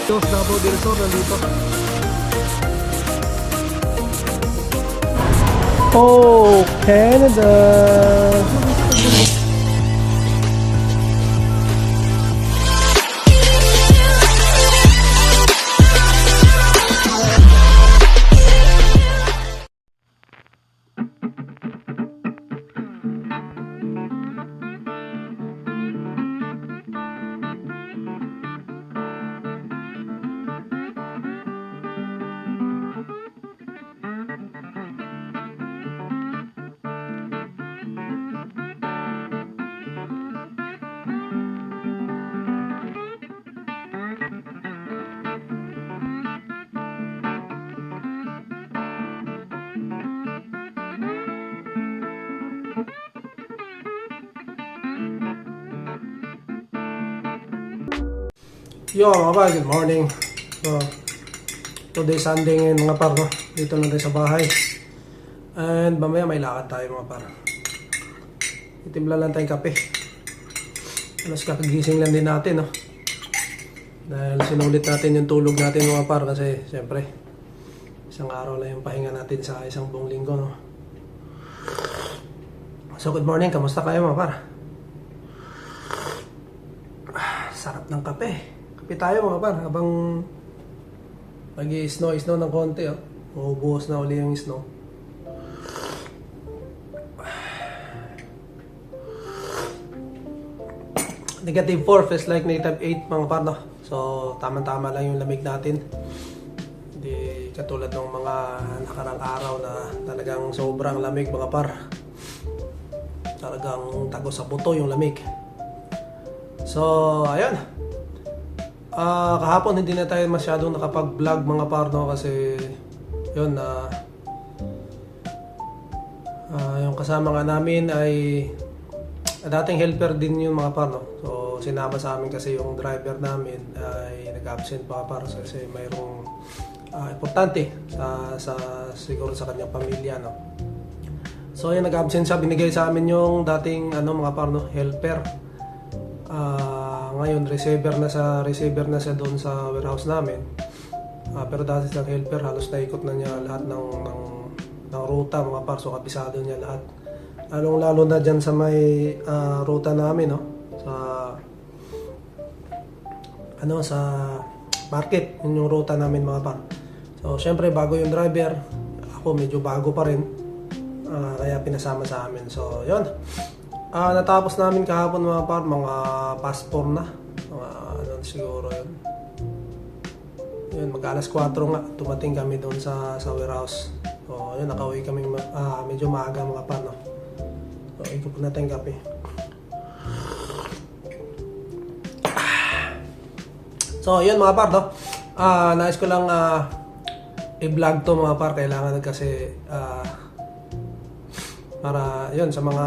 Dos Davao del Sur nandito. Oh, Canada! Yo mga par, good morning. Today Sunday ngayon mga par, no? Dito lang tayo sa bahay. And mamaya may lakad tayo mga par. Itimpla lang tayong kape. Alas kakagising lang din natin, no? Dahil sinulit natin yung tulog natin mga par. Kasi siyempre isang araw lang yung pahinga natin sa isang buong linggo, no? So good morning, kamusta kayo mga par? Sarap ng kape. Kape tayo mga par, habang nag-i-snow ng konti, oh. Mabubuhos na uli yung snow. Negative 4 feels like negative 8 mga par, no? So tama-tama lang yung lamig natin. Hindi katulad ng mga nakarang araw na talagang sobrang lamig mga par. Talagang tago sa buto yung lamig. So ayun. Kahapon hindi na tayo masyadong nakapag-vlog mga par, no? Kasi yun, yung kasama nga namin ay dating helper din yung mga par, no? So sinama sa amin kasi yung driver namin ay nag-absent mga par kasi mayroong importante siguro sa kanyang pamilya, no? So yun, nag-absent siya, binigay sa amin yung dating mga par, no, helper. Ngayon receiver na siya doon sa warehouse namin. Pero dati siyang helper, halos naikot na niya lahat ng ruta mga par, so kabisado niya lahat. Lalo na dyan sa may ruta namin, no? Sa market, yun yung ruta namin mga par. So syempre bago yung driver, ako medyo bago pa rin, kaya pinasama sa amin. So yun, natapos namin kahapon mga par, mga past 4 na, siguro yun mag alas 4 nga tumating kami doon sa warehouse. So yun, nakauwi kami medyo maaga mga par, no? So ikot na tayong kape. So yun mga par, no? Nais ko lang i-vlog to mga par, kailangan kasi para yun sa mga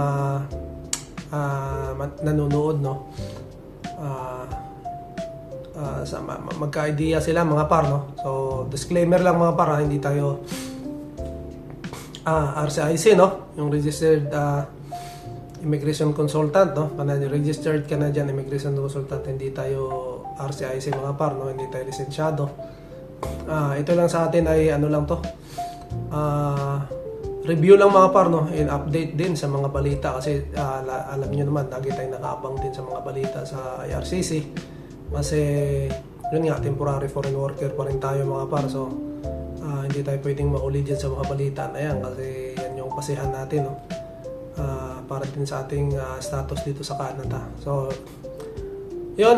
nanonood, no? Magka-idea sila mga par, no? So disclaimer lang mga par, hindi tayo RCIC, no? Yung registered immigration consultant, no? Registered Canadian Immigration Consultant. Hindi tayo RCIC mga par, no? Hindi tayo lisensyado. Ito lang sa atin ay lang to, review lang mga par, no? And update din sa mga balita kasi alam niyo naman, lagi tayong nakaabang din sa mga balita sa IRCC kasi yun nga, temporary foreign worker pa rin tayo mga par. So hindi tayo pwedeng mauli dyan sa mga balita na yan kasi yan yung pasihan natin, no? Para din sa ating status dito sa Canada. So yun,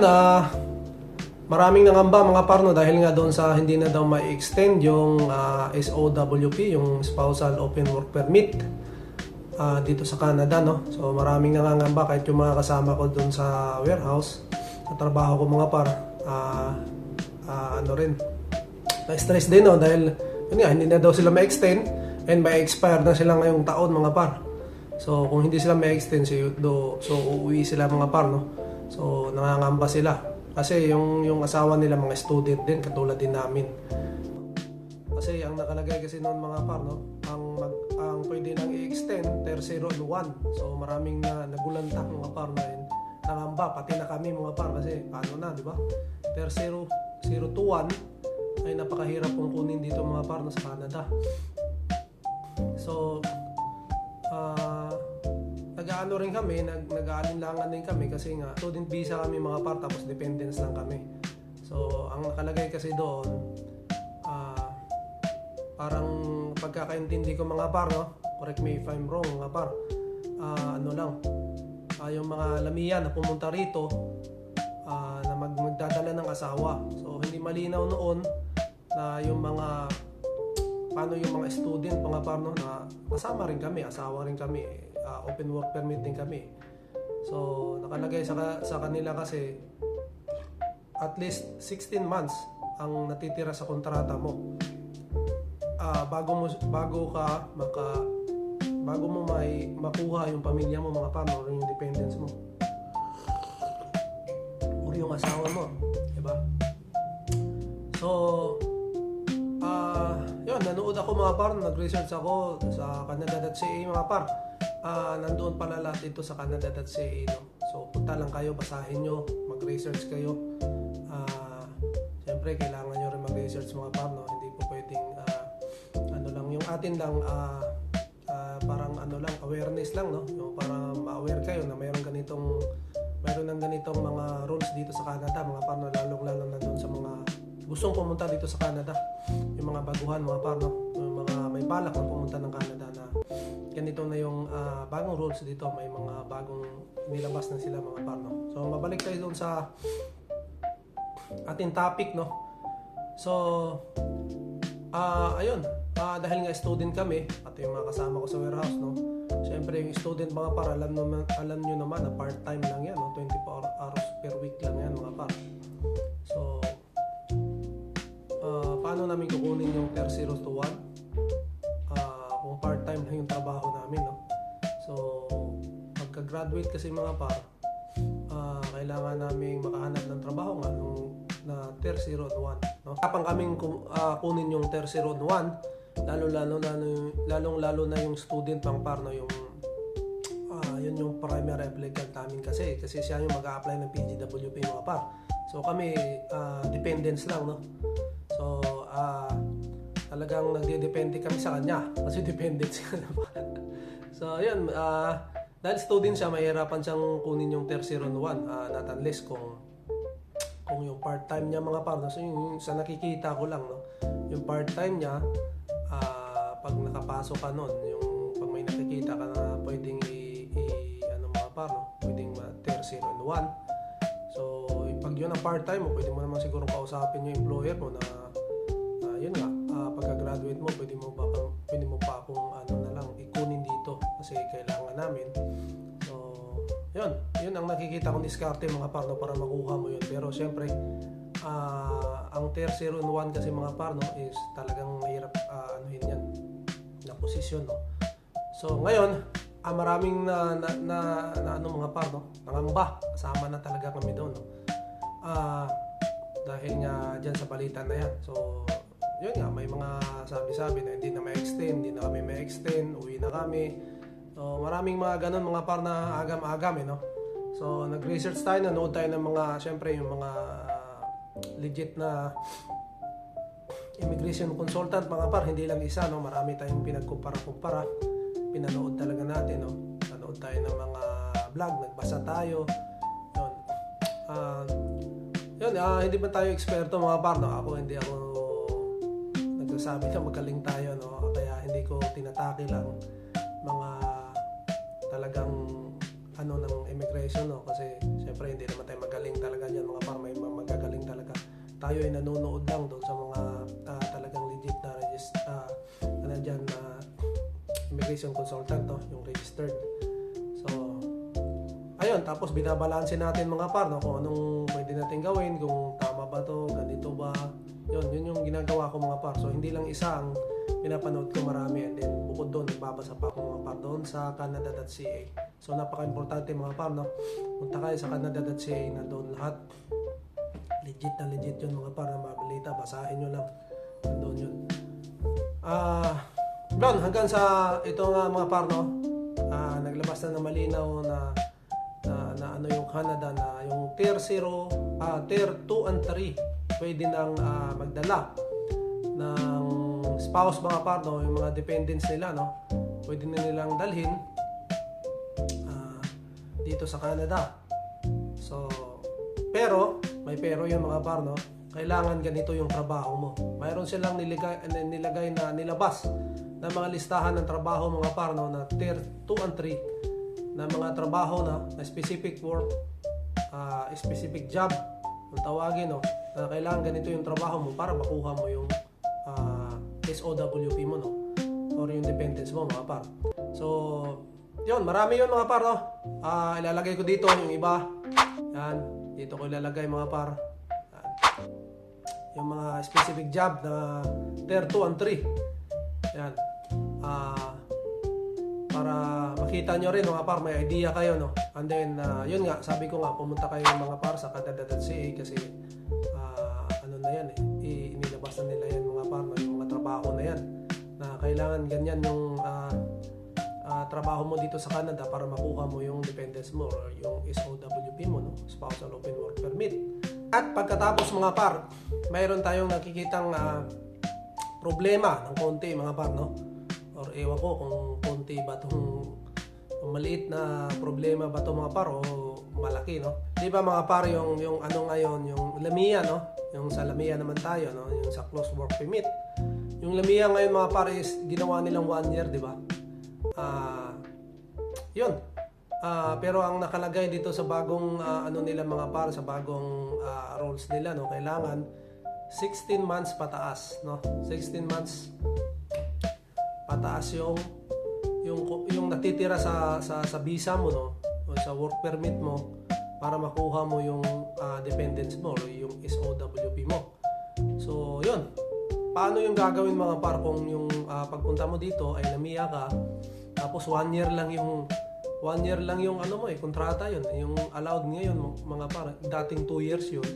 maraming nangamba mga par, no? Dahil nga doon sa hindi na daw ma-extend yung SOWP, yung Spousal Open Work Permit dito sa Canada, no? So maraming nangangamba, kahit yung mga kasama ko doon sa warehouse, sa trabaho ko mga par, rin, na-stress din, no? Dahil yun nga, hindi na daw sila ma-extend and may expire na sila ngayong taon mga par. So kung hindi sila ma-extend, so uuwi sila mga par, no? So nangangamba sila kasi yung asawa nila mga student din, katulad din namin. Kasi ang nakalagay kasi noon mga par, no, ang pwede nang i-extend tercero and 1. So maraming nagulantak mga par na nangamba, pati na kami mga par, kasi paano na, di ba? Tercero 021 ay napakahirap pong kunin dito mga par sa Canada. So nag-aano rin kami, nag-aalinlangan din kami kasi nga student visa kami mga par, tapos dependents lang kami. So ang nakalagay kasi doon, parang pagkakaintindi ko mga par, no? Correct me if I'm wrong mga par, yung mga lamiya na pumunta rito na magdadala ng asawa. So hindi malinaw noon na yung mga paano yung mga student mga par, no, na kasama rin kami, asawa rin kami, open work permit din kami. So nakalagay sa kanila kasi at least 16 months ang natitira sa kontrata mo bago mo may makuha yung pamilya mo mga par, or yung dependents mo or yung asawa mo, diba? So yun, nanood ako mga par, nag-research ako sa Canada.ca mga par. Nandoon pala lahat ito sa Canada.ca, no? So punta lang kayo, basahin nyo, mag-research kayo. Siyempre kailangan nyo rin mag-research mga par, no? Hindi po pwedeng yung atin lang parang awareness lang, no? Yung para ma-aware kayo na mayroon ng ganitong mga rules dito sa Canada mga par, no? Lalo na doon sa mga gustong pumunta dito sa Canada, yung mga baguhan mga par, no? Yung mga may balak na pumunta ng Canada na ganito na yung bagong rules dito, may mga bagong nilabas na sila mga par, no? So mabalik tayo doon sa ating topic, no? So ayun, dahil nga student kami at yung mga kasama ko sa warehouse, no? Siyempre yung student mga par, alam nyo naman na part-time lang yan, no? 24 hours per week lang yan mga par. So paano namin kukunin yung Tier 021 kung part-time lang yung trabaho namin, no? So pagka-graduate kasi mga par, kailangan naming makahanap ng trabaho nga na Tier 021, no? Kapang kaming kunin yung Tier 021, lalong-lalo na yung student mga par, no? Yun yung primary applicant namin kasi siya yung mag-a-apply ng PGWP mga par. So kami dependents lang, no? So talagang nagdedepende kami sa kanya kasi dependent siya naman. So yun, dahil student siya, mahirapan siyang kunin yung Tier 021, not unless kung yung part-time niya mga par. So yung sa nakikita ko lang, no, yung part-time niya, pag nakapasok ka nun, yung pag may nakikita ka na pwedeng mga par, no, pwedeng Tier 021. So pag yun ang part-time mo, pwede mo naman siguro kausapin yung employer mo na yun nga, pagka-graduate mo, pwede mo pa akong na lang ikunin dito kasi kailangan namin. So yun ang nakikita kong diskarte mga par, no, para makuha mo yun. Pero syempre ang Tier 021 kasi mga par, no, is talagang mahirap yan na posisyon, no. So ngayon maraming na mga par, no, nangamba, kasama na talaga kami doon, no. Dahil nga dyan sa balita na yan. So yun nga, may mga sabi-sabi na hindi na kami ma-extend, uwi na kami. So maraming mga ganun mga par na agam-agam, no. So nag-research tayo, nanood tayo ng mga, syempre yung mga legit na immigration consultant mga par, hindi lang isa, no. Marami tayong pinagkumpara-kumpara, pinanood talaga natin, no. Nanood tayo ng mga vlog, nagbasa tayo. Hindi ba tayo eksperto mga par, no? Hindi ako nagsasabi na magaling tayo, no. Kaya hindi ko tinatake lang mga talagang ng immigration, no. Kasi syempre hindi naman tayo magaling talaga diyan mga par, may magagaling talaga. Tayo ay nanonood lang doon sa mga talagang legit na immigration consultant, no, yung registered. So ayun, tapos binabalanse natin mga par, no, kung anong pwede natin gawin, kung tama ba to, ganito ba. Yun yung ginagawa ko mga par. So hindi lang isa ang pinapanood ko, marami. And then bukod doon, nagbabasa pa ako mga par doon sa Canada.ca. So napaka-importante mga par, no. Punta kayo sa Canada.ca, na doon lahat legit yun mga par, na mabalita, basahin nyo lang, doon yun. Doon, hanggang sa ito nga mga par, no, naglabas na malinaw na yung Canada, na yung Tier 2 and 3 pwede nang magdala ng spouse mga par, no, yung mga dependents nila, no, pwede na nilang dalhin dito sa Canada. So, pero may pero yun mga par, no, kailangan ganito yung trabaho mo. Mayroon silang nilagay na nilabas na mga listahan ng trabaho mga par, no, na tier 2 and 3 na mga trabaho na specific work, specific job kung tawagin, no, na kailangan ganito yung trabaho mo para makuha mo yung SOWP mo, no, or yung dependents mo mga par. So yun, marami yun mga par, no. Ilalagay ko dito yung iba. Yan, dito ko ilalagay mga par. Yan. Yung mga specific job na tier 2 and 3. Yan. Para makita nyo rin mga par, may idea kayo, no. And then, yun nga, sabi ko nga, pumunta kayo mga par sa Canada.ca kasi ano na yan inilabas na nila yan mga par, no, yung mga trabaho na yan na kailangan ganyan yung trabaho mo dito sa Canada para makuha mo yung dependents mo or yung SOWP mo, no, Spousal Open Work Permit. At pagkatapos mga par, mayroon tayong nakikitang problema ng konti mga par, no, or ewan ko kung konti ba itong maliit na problema ba ito mga par o malaki, no. Di ba mga par, yung ano ngayon, yung LAMIA, no, yung sa LAMIA naman tayo, no, yung sa Closed Work Permit. Yung LAMIA ngayon mga par is ginawa nilang 1 year, di ba? Yun. Pero ang nakalagay dito sa bagong ano nila mga par, sa bagong rules nila, no, kailangan 16 months pataas, no. 16 months pataas yung natitira sa visa mo, no, o sa work permit mo para makuha mo yung dependents mo o yung SOWP mo. So, yun. Paano yung gagawin mga par kung yung pagpunta mo dito ay LAMIA ka, tapos 1 year lang yung ano mo kontrata yun, yung allowed ngayon mga par, dating 2 years yun.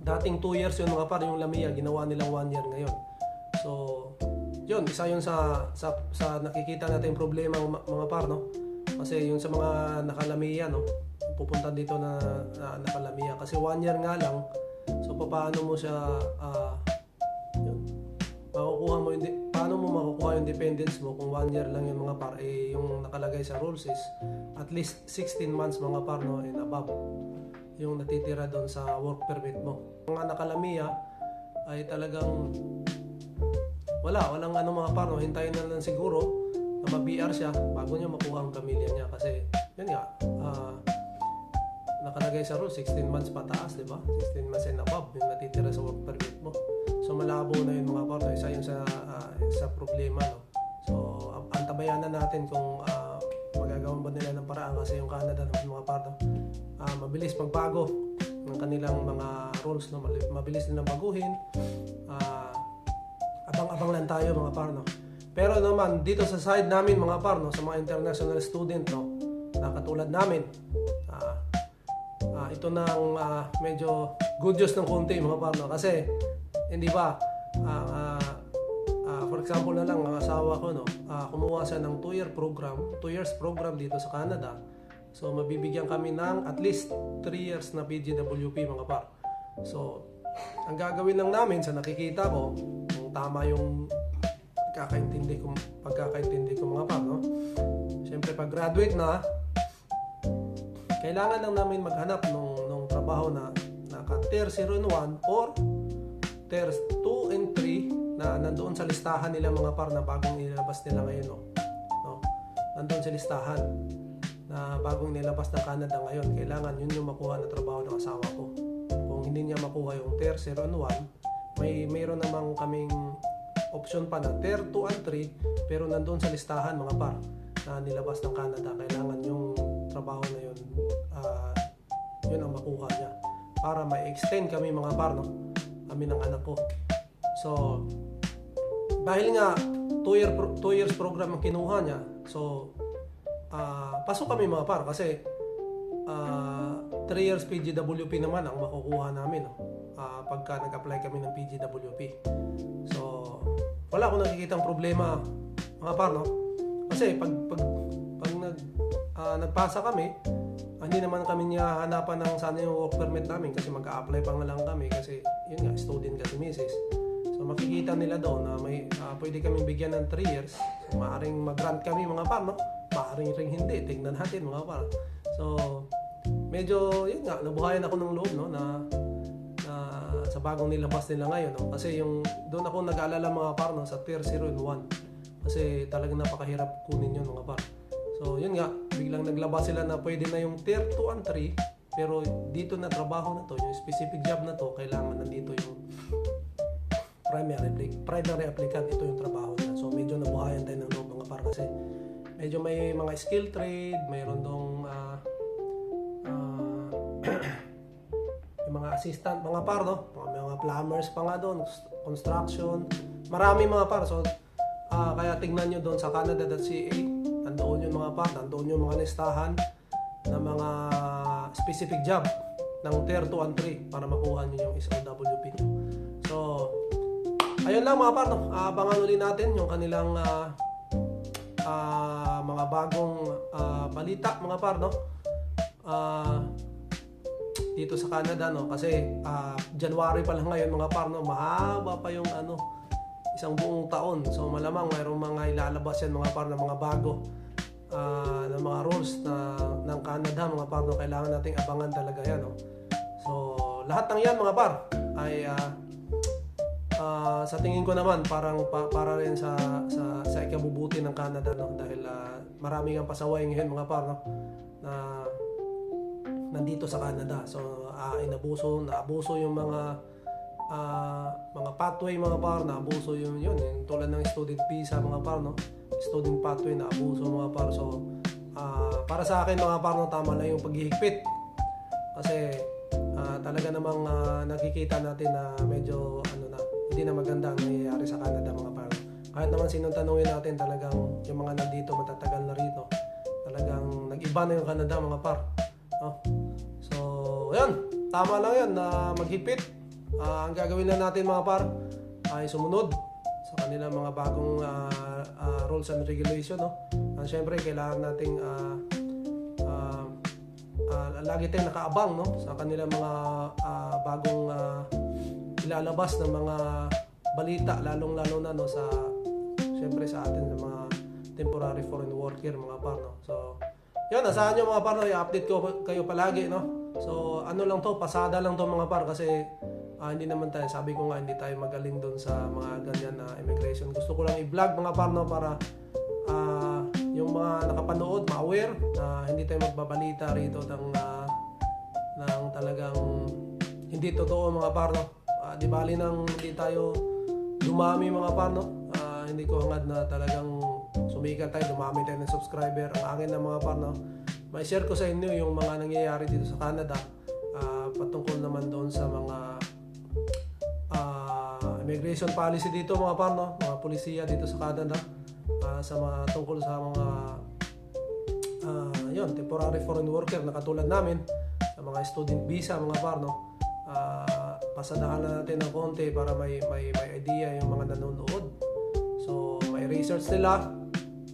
Dating 2 years yun mga par, yung LAMIA ginawa nilang 1 year ngayon. So, yun, isa yun sa nakikita natin problema mga par, no? Kasi yung sa mga nakalamia, no, pupunta dito na nakalamia kasi 1 year nga lang. So paano mo siya yun, makukuha mo paano mo makukuha yung dependents mo kung 1 year lang yung mga par, yung nakalagay sa rules is at least 16 months mga par, no, and above yung natitira doon sa work permit mo. Mga nakalamia ay talagang walang ano mga par, no, hintayin na lang siguro na ma-BR siya bago niya makuha ang pamilya niya kasi yun nga, nakalagay sa rule 16 months pataas, di ba? 16 months and above yung natitira sa work permit mo. So malabo na yun mga par, no? Isa yun sa problema, no? So antabayan na natin kung magagawan ba nila ng paraan kasi yung Canada naman mga par, no? Mabilis magbago ng kanilang mga rules, no? Mabilis nilang baguhin. Abang-abang lang tayo mga par, no? Pero naman dito sa side namin mga par, no, sa mga international student, no, na katulad namin, ito nang medyo good news ng konti mga par, no, kasi hindi ba for example na lang ang asawa ko, no, kumuha siya ng 2 years program dito sa Canada. So mabibigyan kami ng at least 3 years na PGWP mga par. So ang gagawin lang namin sa nakikita ko, kung tama yung pagkakaintindi ko mga par, no, siyempre pag graduate na, kailangan lang namin maghanap nung trabaho na naka tier 0 and 1 or tier 2 and 3 na nandoon sa listahan nila mga par na bagong nilabas nila ngayon, no? Nandoon sa listahan na bagong nilabas ng Canada ngayon. Kailangan yun yung makuha na trabaho ng asawa ko. Kung hindi niya makuha yung tier 0 and 1, mayroon namang kaming option pa na tier 2 and 3 pero nandoon sa listahan mga par na nilabas ng Canada. Kailangan yung trabaho na yun yun ang makuha niya para ma-extend kami mga par, no, kami ng anak ko. So dahil nga 2 years program ang kinuha niya, so pasok kami mga par kasi 3 years PGWP naman ang makukuha namin, no, pagka nag-apply kami ng PGWP. So wala akong nakikitang problema mga par, no, kasi pag nagpasa kami, hindi naman kami niya hanapan ng sana yung work permit namin kasi mag-a-apply pa nga lang kami kasi yun nga, student kasi misis. So makikita nila doon na may pwede kaming bigyan ng 3 years. So maaaring mag-grant kami mga par, no? Maaaring ring hindi, tignan natin mga par. So medyo yun nga, nabuhayan ako ng loob, no, na sa bagong nilabas nila ngayon, no? Kasi yung doon ako nag-aalala mga par, no, sa tier 0 and 1 kasi talagang napakahirap kunin yun mga par. So yun nga, biglang naglabas sila na pwede na yung tier 2 and 3, pero dito na trabaho na to, yung specific job na to, kailangan nandito yung primary applicant, ito yung trabaho niya. So medyo nabuhayan tayo ng loob mga par kasi medyo may mga skill trade, mayroon dong yung mga assistant, mga par, no? Mga plumbers pa nga doon, construction, marami mga par. So kaya tignan nyo doon sa Canada.ca, nandoon yung mga par, nandoon yung mga listahan ng mga specific job ng tier 2 and 3 para makuha nyo yung SOWP nyo. So ayun lang mga par, no? Abangan ulit natin yung kanilang mga bagong balita mga par, no? Dito sa Canada, no? Kasi January pa lang ngayon mga par, no? Mahaba pa yung isang buong taon. So malamang mayroong mga ilalabas yan mga par, na mga bago na mga rules ng Canada mga par, no? Kailangan nating abangan talaga yan, no? So lahat ng yan mga par ay sa tingin ko naman parang para rin sa ikabubuti ng Canada, no? Dahil marami kang pasaway ngayon mga par, no? Na nandito sa Canada. So naabuso yung mga pathway mga par, naabuso yung tulad ng student visa mga par, no? Student pathway naabuso mga par. So para sa akin mga par, no, tama lang yung paghihigpit kasi talaga namang nakikita natin na medyo hindi na maganda ang nangyayari sa Canada mga par. Kahit naman sinong tanungin natin, talagang yung mga nandito matatagal na rito, talagang nag-iba na yung Canada mga par, no? So yan, tama lang yan na maghipit. Ang gagawin na natin mga par ay sumunod sa kanilang mga bagong rules and regulation, no? Siyempre kailangan nating lagi tayong nakaabang, no, sa kanilang mga bagong ilalabas ng mga balita, lalong-lalo na, no, siyempre sa atin ng mga temporary foreign worker mga par, no? So yan, asahan nyo mga par, no, i-update ko kayo palagi, no? So lang to, pasada lang to mga par kasi hindi naman tayo, sabi ko nga, hindi tayo magaling doon sa mga ganyan na immigration. Gusto ko lang i-vlog mga par, no, para yung mga nakapanood ma-aware na hindi tayo magbabalita rito ng talagang hindi totoo mga par, no? Di bali nang hindi tayo dumami mga par, no? Hindi ko hangad na talagang sumikat tayo, dumami tayo ng subscriber. Ang akin na mga par, no, may share ko sa inyo yung mga nangyayari dito sa Canada, patungkol naman doon sa mga immigration policy dito mga par, no? Mga pulisiya dito sa Canada, sa mga tungkol sa mga temporary foreign worker na katulad namin, sa mga student visa mga par, no? Pasadahan na natin ng konti para may idea yung mga nanonood. So may research nila,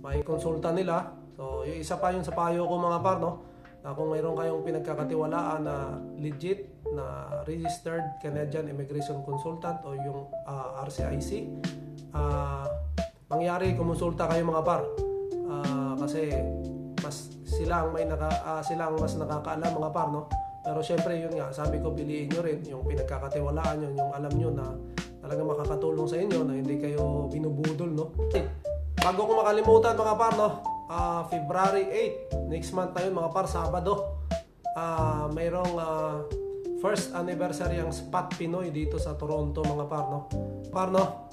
may konsulta nila. So yung isa pa yung sa payo ko mga par, no, na kung mayroon kayong pinagkakatiwalaan na legit na registered Canadian Immigration Consultant o yung RCIC, mangyari kumonsulta kayo mga par, kasi sila ang mas nakakaalam mga par, no? Pero syempre yun nga, sabi ko, piliin nyo rin yung pinagkakatiwalaan nyo, yung alam nyo na talagang makakatulong sa inyo, na hindi kayo binubudol, no? Bago ko makalimutan mga par, no, February 8, next month na yun mga par, Sabado, mayroong first anniversary ang Spot Pinoy dito sa Toronto mga par, no? Par, no?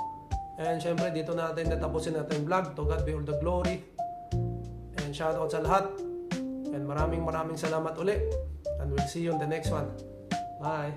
And syempre dito natin natapusin natin vlog. To God be all the glory. And shout out sa lahat. And maraming salamat uli. And we'll see you on the next one. Bye.